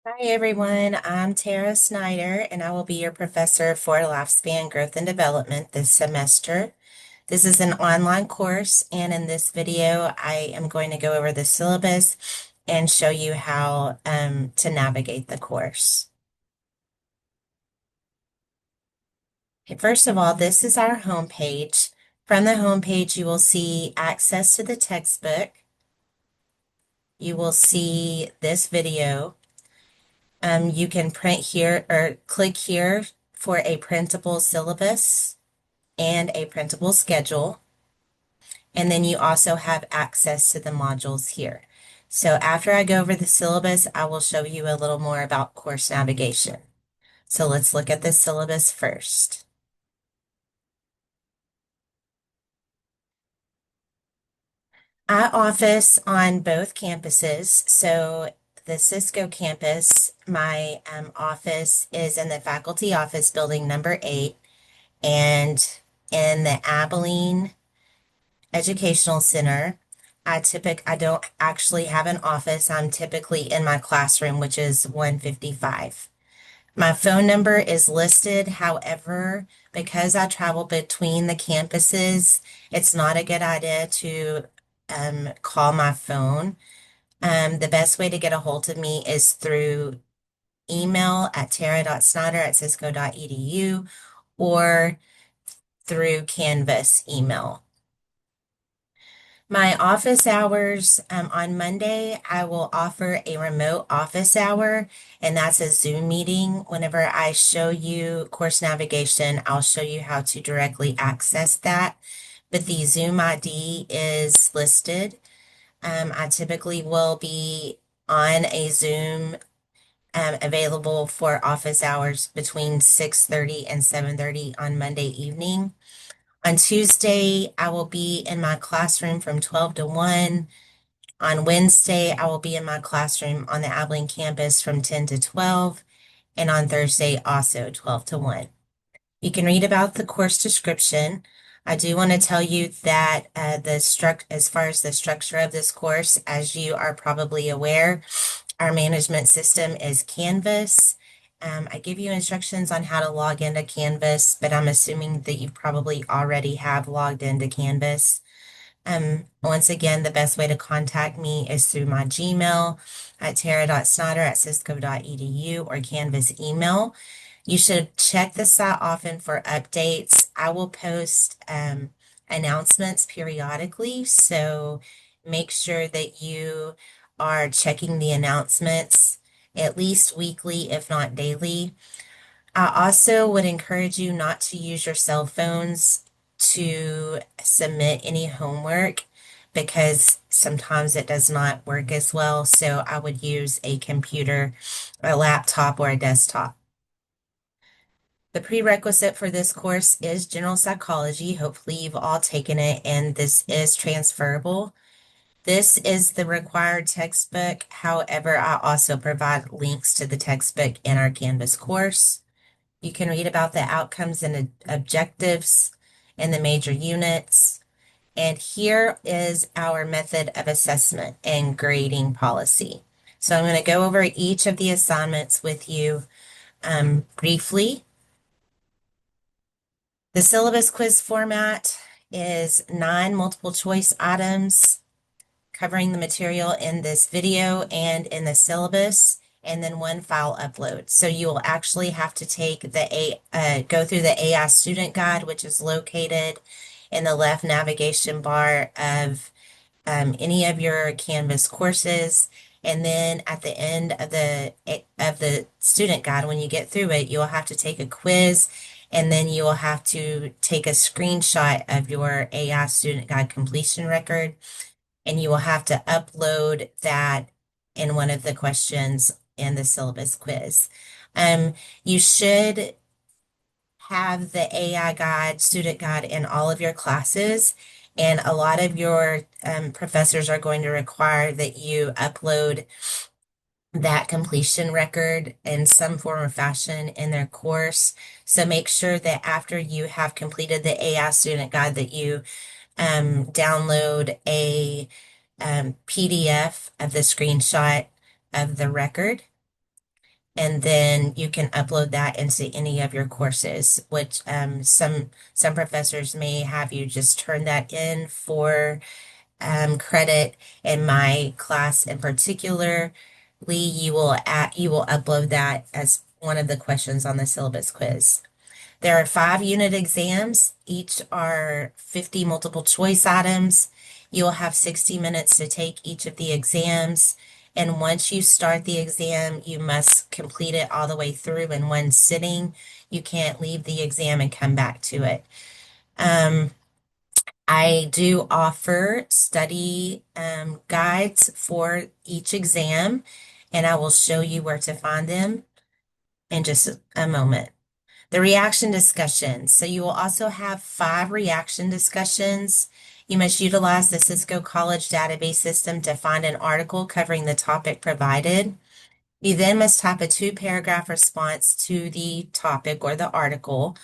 Hi everyone, I'm Tara Snyder and I will be your professor for Lifespan Growth and Development this semester. This is an online course and in this video I am going to go over the syllabus and show you how to navigate the course. Okay, first of all, this is our homepage. From the homepage you will see access to the textbook. You will see this video. You can print here or click here for a printable syllabus and a printable schedule. And then you also have access to the modules here. So after I go over the syllabus, I will show you a little more about course navigation. So let's look at the syllabus first. I office on both campuses. So the Cisco campus, my office is in the faculty office building number 8, and in the Abilene Educational Center, I don't actually have an office. I'm typically in my classroom, which is 155. My phone number is listed. However, because I travel between the campuses, it's not a good idea to call my phone. The best way to get a hold of me is through email at tara.snyder@cisco.edu or through Canvas email. My office hours, on Monday, I will offer a remote office hour, and that's a Zoom meeting. Whenever I show you course navigation, I'll show you how to directly access that. But the Zoom ID is listed. I typically will be on a Zoom available for office hours between 6:30 and 7:30 on Monday evening. On Tuesday, I will be in my classroom from 12 to 1. On Wednesday, I will be in my classroom on the Abilene campus from 10 to 12. And on Thursday, also 12 to 1. You can read about the course description. I do want to tell you that as far as the structure of this course, as you are probably aware, our management system is Canvas. I give you instructions on how to log into Canvas, but I'm assuming that you probably already have logged into Canvas. Once again, the best way to contact me is through my Gmail at tara.snyder@cisco.edu or Canvas email. You should check the site often for updates. I will post announcements periodically, so make sure that you are checking the announcements at least weekly, if not daily. I also would encourage you not to use your cell phones to submit any homework because sometimes it does not work as well. So I would use a computer, a laptop, or a desktop. The prerequisite for this course is general psychology. Hopefully, you've all taken it, and this is transferable. This is the required textbook. However, I also provide links to the textbook in our Canvas course. You can read about the outcomes and objectives in the major units. And here is our method of assessment and grading policy. So I'm going to go over each of the assignments with you briefly. The syllabus quiz format is 9 multiple choice items covering the material in this video and in the syllabus, and then 1 file upload. So you will actually have to take go through the AI student guide, which is located in the left navigation bar of any of your Canvas courses. And then at the end of the student guide, when you get through it, you'll have to take a quiz, and then you will have to take a screenshot of your AI student guide completion record, and you will have to upload that in one of the questions in the syllabus quiz. You should have the AI guide, student guide in all of your classes, and a lot of your professors are going to require that you upload that completion record in some form or fashion in their course. So make sure that after you have completed the AI student guide that you download a PDF of the screenshot of the record. and then you can upload that into any of your courses, which some professors may have you just turn that in for credit. In my class in particular, you will upload that as one of the questions on the syllabus quiz. There are 5 unit exams. Each are 50 multiple choice items. You'll have 60 minutes to take each of the exams. And once you start the exam, you must complete it all the way through in one sitting. You can't leave the exam and come back to it. Um, I do offer study guides for each exam, and I will show you where to find them in just a moment. The reaction discussions. So you will also have 5 reaction discussions. You must utilize the Cisco College database system to find an article covering the topic provided. You then must type a 2-paragraph response to the topic or the article.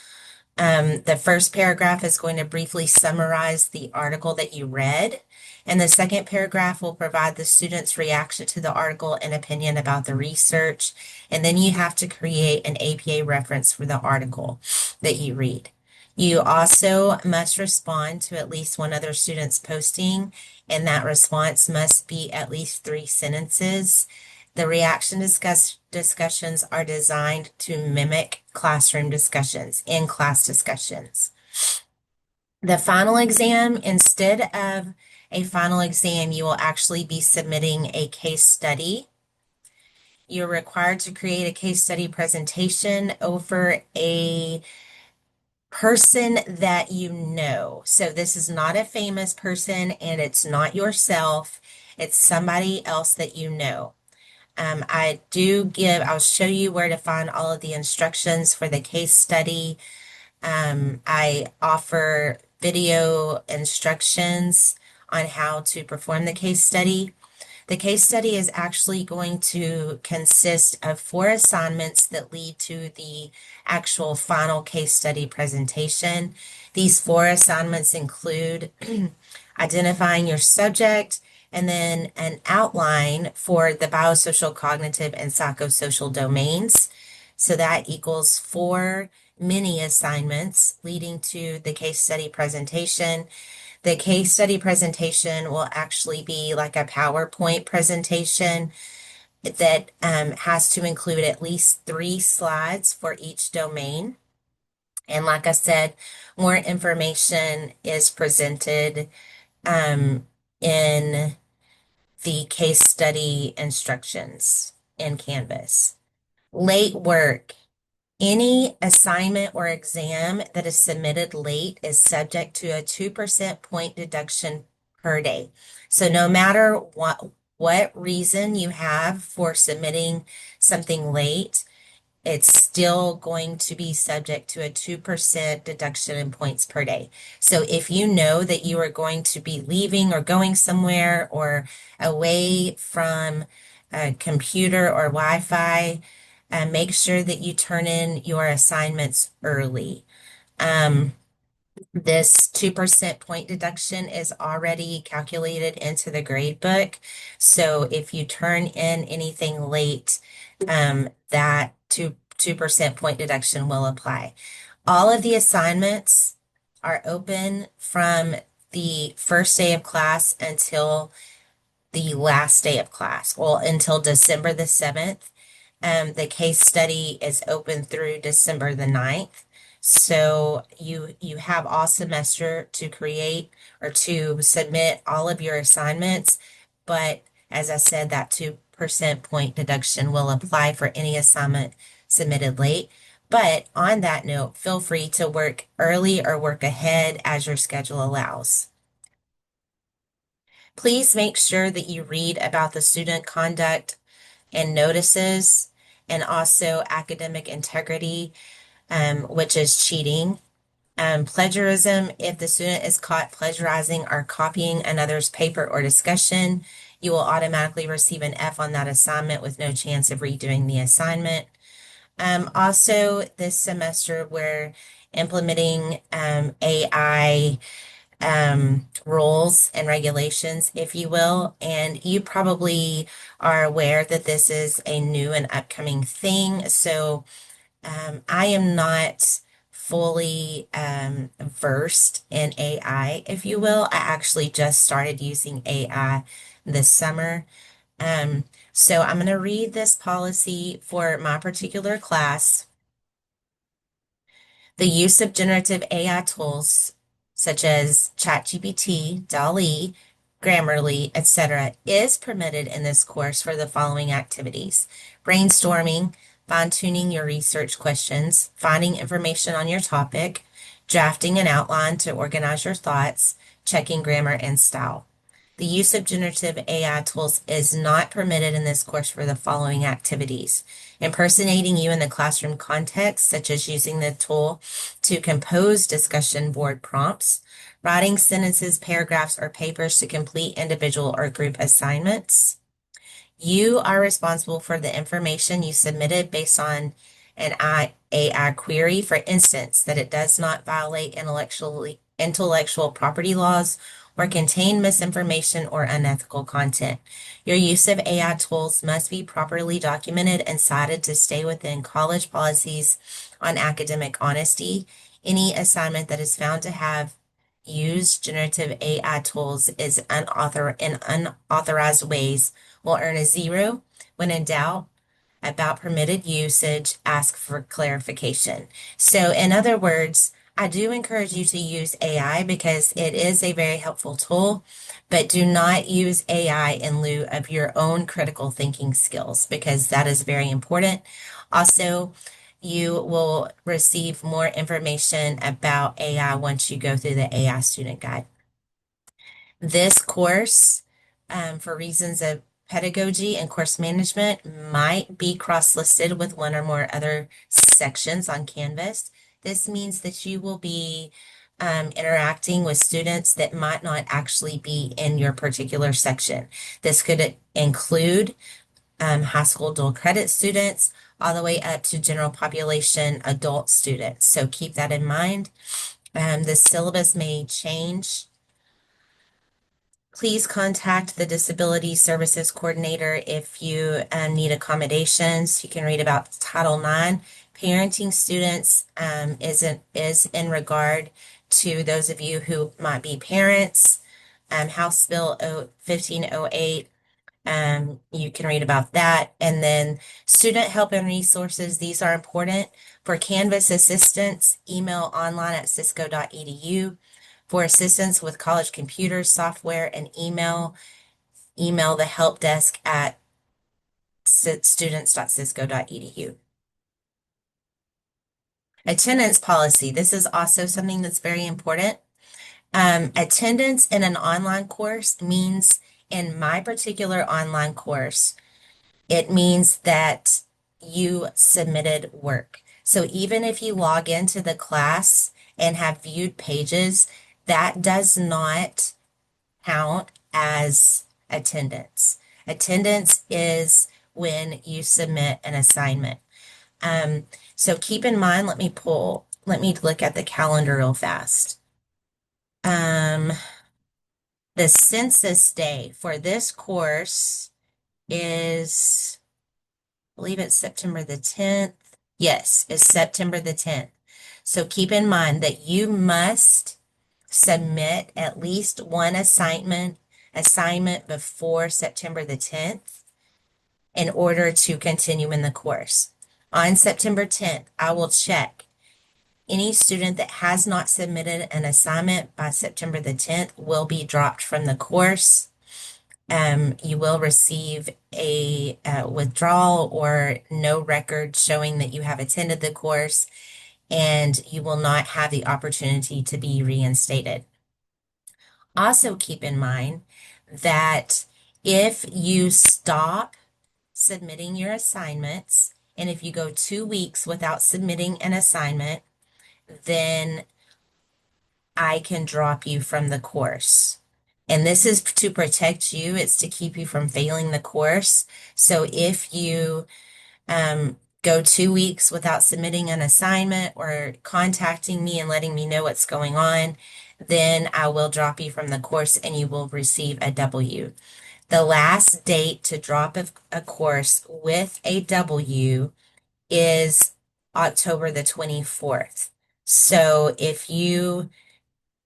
The first paragraph is going to briefly summarize the article that you read, and the second paragraph will provide the student's reaction to the article and opinion about the research. And then you have to create an APA reference for the article that you read. You also must respond to at least one other student's posting, and that response must be at least 3 sentences. The reaction discussions are designed to mimic classroom discussions, in-class discussions. The final exam, instead of a final exam, you will actually be submitting a case study. You're required to create a case study presentation over a person that you know. So this is not a famous person and it's not yourself. It's somebody else that you know. I'll show you where to find all of the instructions for the case study. I offer video instructions on how to perform the case study. The case study is actually going to consist of 4 assignments that lead to the actual final case study presentation. These 4 assignments include identifying your subject, and then an outline for the biosocial, cognitive, and psychosocial domains. So that equals 4 mini assignments leading to the case study presentation. The case study presentation will actually be like a PowerPoint presentation that has to include at least 3 slides for each domain. And like I said, more information is presented in the case study instructions in Canvas. Late work. Any assignment or exam that is submitted late is subject to a 2% point deduction per day. So no matter what reason you have for submitting something late, it's still going to be subject to a 2% deduction in points per day. So if you know that you are going to be leaving or going somewhere or away from a computer or Wi-Fi, make sure that you turn in your assignments early. This 2% point deduction is already calculated into the grade book. So if you turn in anything late, that 2% point deduction will apply. All of the assignments are open from the first day of class until the last day of class, well, until December the 7th. The case study is open through December the 9th. So you have all semester to create or to submit all of your assignments. But as I said, that 2% point deduction will apply for any assignment submitted late. But on that note, feel free to work early or work ahead as your schedule allows. Please make sure that you read about the student conduct and notices, and also academic integrity, which is cheating. Plagiarism, if the student is caught plagiarizing or copying another's paper or discussion, you will automatically receive an F on that assignment with no chance of redoing the assignment. Also, this semester, we're implementing AI rules and regulations, if you will. And you probably are aware that this is a new and upcoming thing. So I am not fully versed in AI, if you will. I actually just started using AI this summer. Um, so I'm going to read this policy for my particular class. The use of generative AI tools such as ChatGPT, DALL-E, Grammarly, etc., is permitted in this course for the following activities: brainstorming, fine-tuning your research questions, finding information on your topic, drafting an outline to organize your thoughts, checking grammar and style. The use of generative AI tools is not permitted in this course for the following activities: impersonating you in the classroom context, such as using the tool to compose discussion board prompts, writing sentences, paragraphs, or papers to complete individual or group assignments. You are responsible for the information you submitted based on an AI query, for instance, that it does not violate intellectual property laws or contain misinformation or unethical content. Your use of AI tools must be properly documented and cited to stay within college policies on academic honesty. Any assignment that is found to have used generative AI tools in unauthorized ways will earn a 0. When in doubt about permitted usage, ask for clarification. So, in other words, I do encourage you to use AI because it is a very helpful tool, but do not use AI in lieu of your own critical thinking skills because that is very important. Also, you will receive more information about AI once you go through the AI student guide. This course, for reasons of pedagogy and course management, might be cross-listed with one or more other sections on Canvas. This means that you will be interacting with students that might not actually be in your particular section. This could include high school dual credit students all the way up to general population adult students. So keep that in mind. The syllabus may change. Please contact the Disability Services Coordinator if you need accommodations. You can read about Title IX. Parenting students is in regard to those of you who might be parents. House Bill 1508. You can read about that. And then student help and resources. These are important. For Canvas assistance, email online@cisco.edu. For assistance with college computers, software, and email the help desk at students.cisco.edu. Attendance policy. This is also something that's very important. Attendance in an online course means, in my particular online course, it means that you submitted work. So even if you log into the class and have viewed pages, that does not count as attendance. Attendance is when you submit an assignment. So keep in mind, let me look at the calendar real fast. The census day for this course is, I believe it's September the 10th. Yes, it's September the 10th. So keep in mind that you must submit at least one assignment before September the 10th in order to continue in the course. On September 10th, I will check any student that has not submitted an assignment by September the 10th will be dropped from the course. You will receive a withdrawal or no record showing that you have attended the course, and you will not have the opportunity to be reinstated. Also keep in mind that if you stop submitting your assignments, and if you go 2 weeks without submitting an assignment, then I can drop you from the course. And this is to protect you. It's to keep you from failing the course. So if you go 2 weeks without submitting an assignment or contacting me and letting me know what's going on, then I will drop you from the course and you will receive a W. The last date to drop a course with a W is October the 24th. So if you,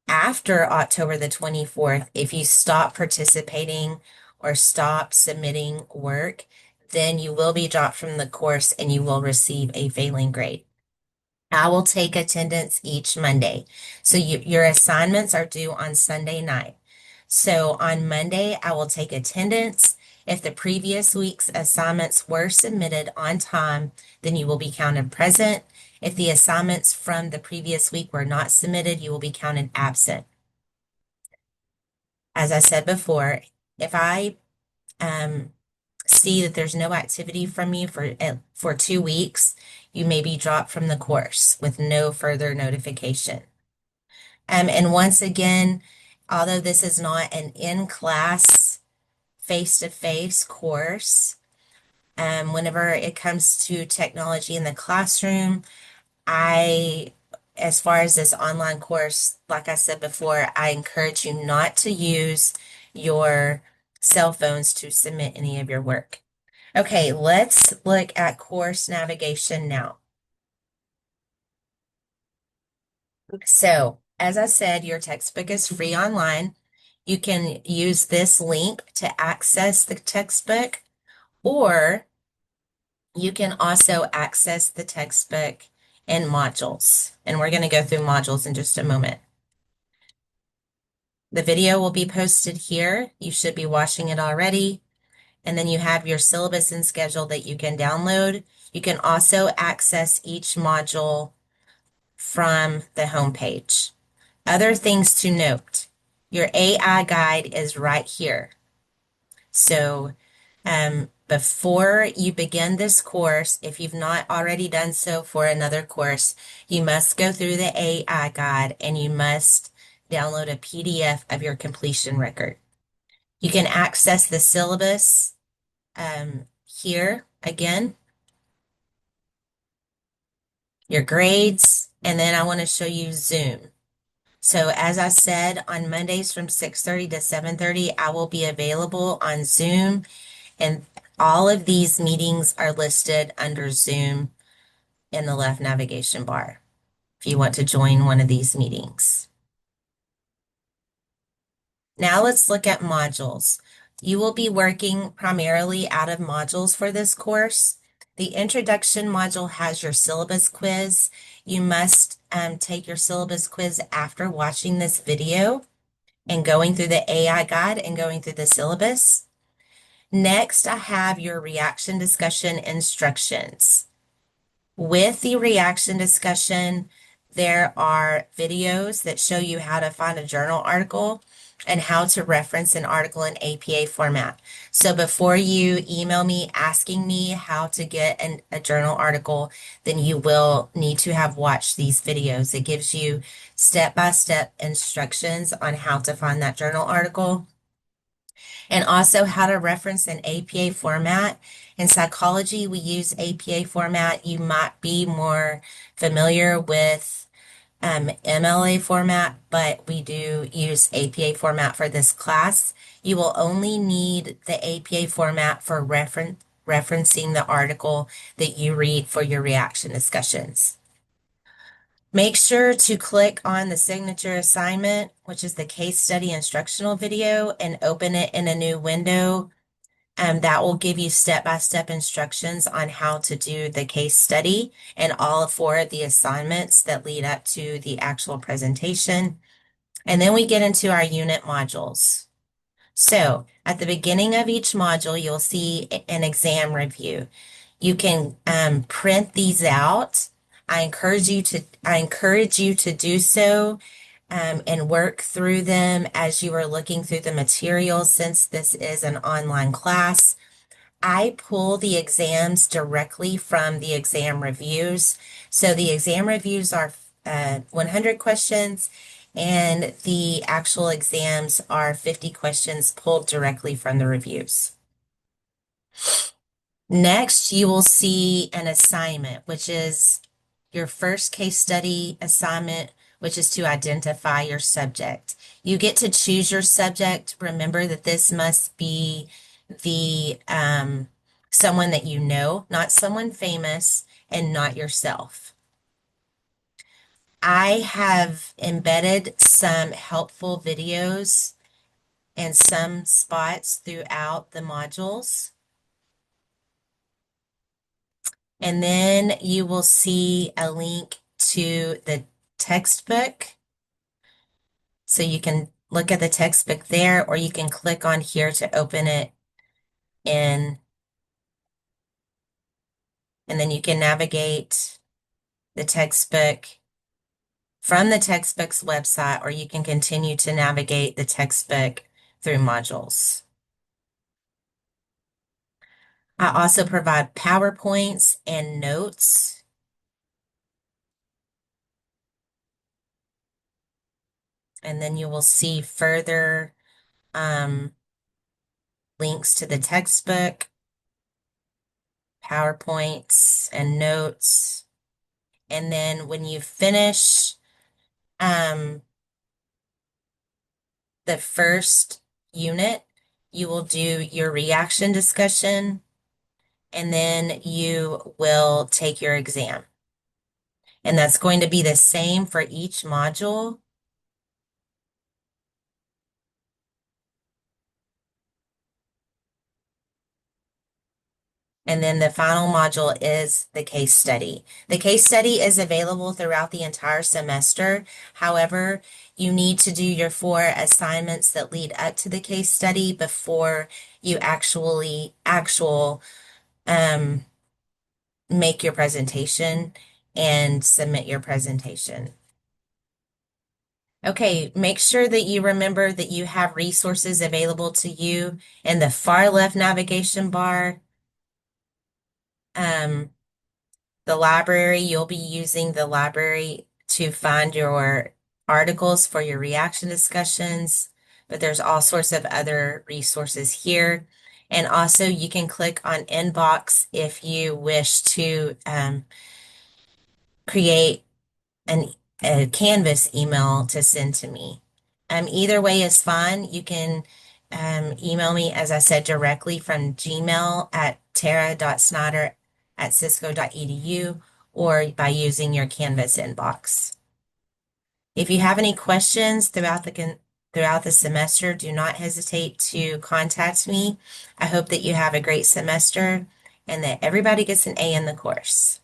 after October the 24th, if you stop participating or stop submitting work, then you will be dropped from the course and you will receive a failing grade. I will take attendance each Monday. So your assignments are due on Sunday night. So on Monday, I will take attendance. If the previous week's assignments were submitted on time, then you will be counted present. If the assignments from the previous week were not submitted, you will be counted absent. As I said before, if I see that there's no activity from you for 2 weeks, you may be dropped from the course with no further notification. And once again, although this is not an in-class face-to-face course, whenever it comes to technology in the classroom, as far as this online course, like I said before, I encourage you not to use your cell phones to submit any of your work. Okay, let's look at course navigation now. So, as I said, your textbook is free online. You can use this link to access the textbook, or you can also access the textbook in modules. And we're going to go through modules in just a moment. The video will be posted here. You should be watching it already. And then you have your syllabus and schedule that you can download. You can also access each module from the homepage. Other things to note, your AI guide is right here. So before you begin this course, if you've not already done so for another course, you must go through the AI guide and you must download a PDF of your completion record. You can access the syllabus here again, your grades, and then I want to show you Zoom. So as I said, on Mondays from 6:30 to 7:30, I will be available on Zoom, and all of these meetings are listed under Zoom in the left navigation bar if you want to join one of these meetings. Now let's look at modules. You will be working primarily out of modules for this course. The introduction module has your syllabus quiz. You must take your syllabus quiz after watching this video and going through the AI guide and going through the syllabus. Next, I have your reaction discussion instructions. With the reaction discussion, there are videos that show you how to find a journal article and how to reference an article in APA format. So before you email me asking me how to get a journal article, then you will need to have watched these videos. It gives you step-by-step instructions on how to find that journal article and also how to reference an APA format. In psychology, we use APA format. You might be more familiar with MLA format, but we do use APA format for this class. You will only need the APA format for referencing the article that you read for your reaction discussions. Make sure to click on the signature assignment, which is the case study instructional video, and open it in a new window. That will give you step-by-step instructions on how to do the case study and all four of the assignments that lead up to the actual presentation. And then we get into our unit modules. So at the beginning of each module, you'll see an exam review. You can print these out. I encourage you to do so and work through them as you are looking through the material since this is an online class. I pull the exams directly from the exam reviews. So the exam reviews are 100 questions and the actual exams are 50 questions pulled directly from the reviews. Next, you will see an assignment, which is your first case study assignment which is to identify your subject. You get to choose your subject. Remember that this must be the someone that you know, not someone famous, and not yourself. I have embedded some helpful videos and some spots throughout the modules. And then you will see a link to the textbook. So you can look at the textbook there, or you can click on here to open it in, and then you can navigate the textbook from the textbook's website, or you can continue to navigate the textbook through modules. I also provide PowerPoints and notes. And then you will see further links to the textbook, PowerPoints, and notes. And then when you finish the first unit, you will do your reaction discussion, and then you will take your exam. And that's going to be the same for each module. And then the final module is the case study. The case study is available throughout the entire semester. However, you need to do your 4 assignments that lead up to the case study before you make your presentation and submit your presentation. Okay, make sure that you remember that you have resources available to you in the far left navigation bar. The library, you'll be using the library to find your articles for your reaction discussions, but there's all sorts of other resources here. And also you can click on inbox if you wish to create a Canvas email to send to me. Either way is fine. You can email me, as I said, directly from Gmail at tara.snyder@cisco.edu or by using your Canvas inbox. If you have any questions throughout the semester, do not hesitate to contact me. I hope that you have a great semester and that everybody gets an A in the course.